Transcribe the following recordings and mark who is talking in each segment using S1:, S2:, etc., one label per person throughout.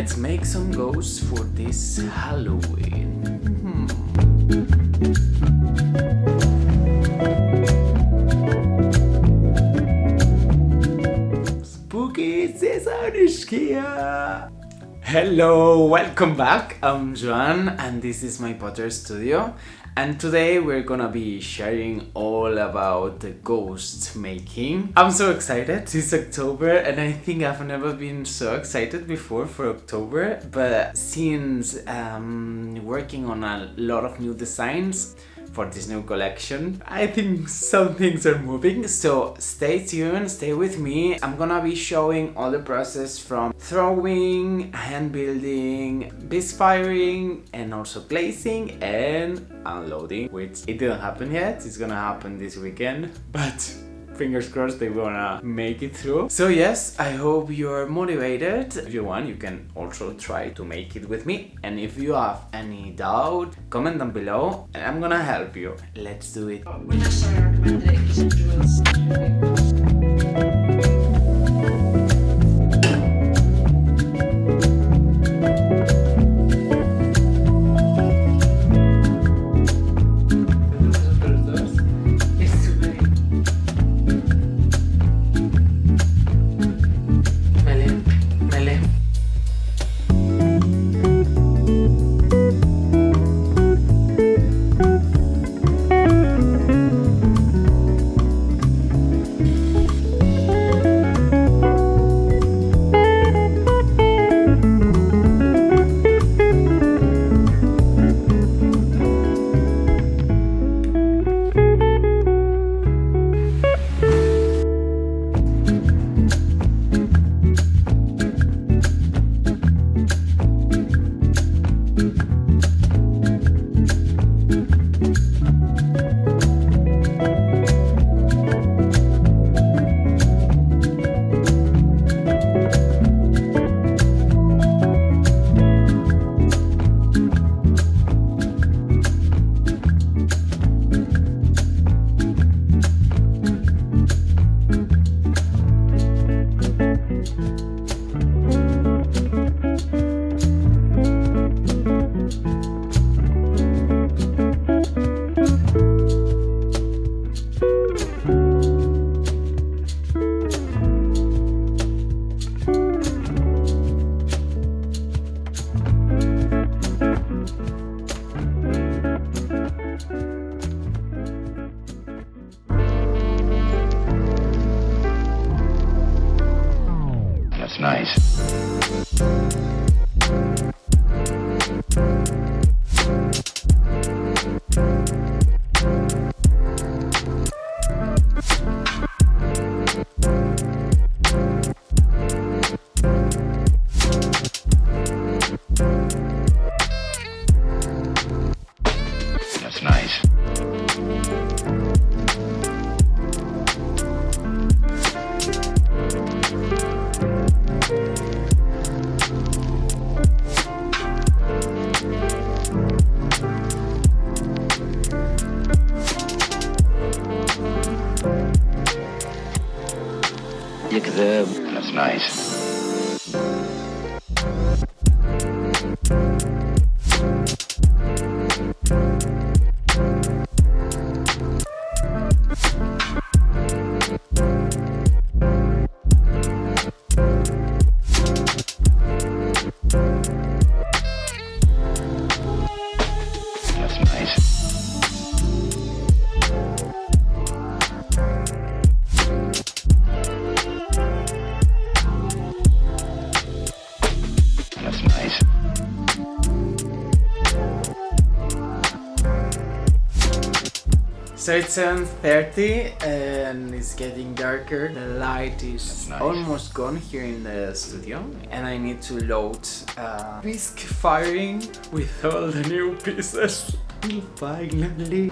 S1: let's make some ghosts for this Halloween. Spooky season is here! Hello, welcome back. I'm Joan and this is my Potter studio. And today we're gonna be sharing all about the ghost making. I'm so excited, it's October and I think I've never been so excited before for October. But since working on a lot of new designs for this new collection, I think some things are moving, so stay tuned, stay with me. I'm gonna be showing all the process from throwing, hand building, Bisque firing, and also glazing and unloading, which it didn't happen yet. It's gonna happen this weekend, but fingers crossed they wanna make it through. So yes, I hope you're motivated. If you want, you can also try to make it with me. And if you have any doubt, comment down below and I'm gonna help you. Let's do it.
S2: We're not sorry, I recommended it because it was
S3: nice. That's nice. That's nice.
S1: So it's 7:30 and it's getting darker. The light is almost gone here in the studio and I need to load Bisque firing with all the new pieces. Finally.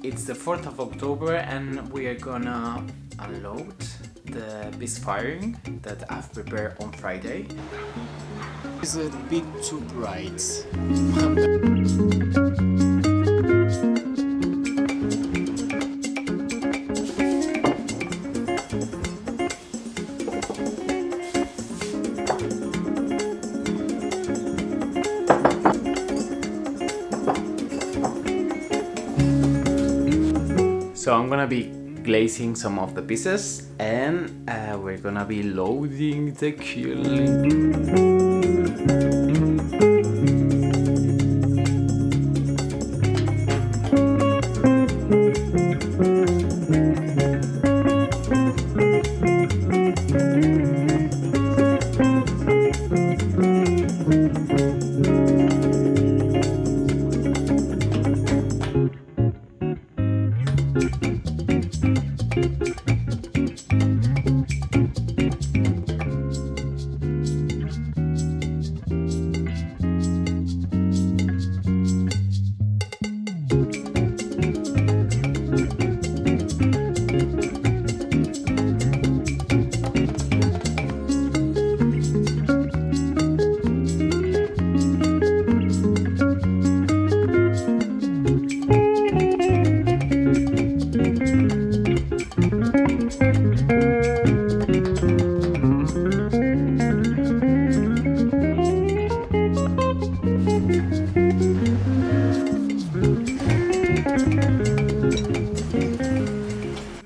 S1: It's the 4th of of October, and we are gonna unload the Bisque firing that I've prepared on Friday. It's a bit too bright. So I'm gonna be glazing some of the pieces, and we're gonna be loading the KILN.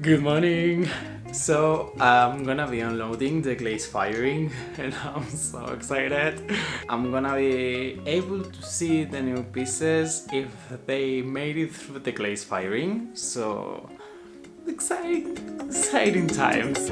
S1: Good morning! So I'm gonna be unloading the glaze firing and I'm so excited. I'm gonna be able to see the new pieces if they made it through the glaze firing. So exciting times.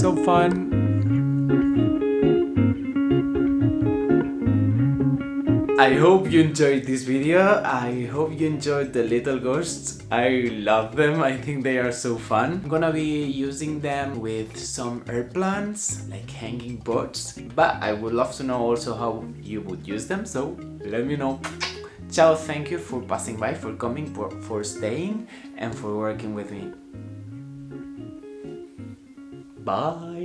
S1: So fun. I hope you enjoyed this video. I hope you enjoyed the little ghosts. I love them. I think they are so fun. I'm gonna be using them with some air plants, like hanging pots, but I would love to know also how you would use them, so let me know. Ciao, thank you for passing by, for coming, for staying, and for working with me. Bye.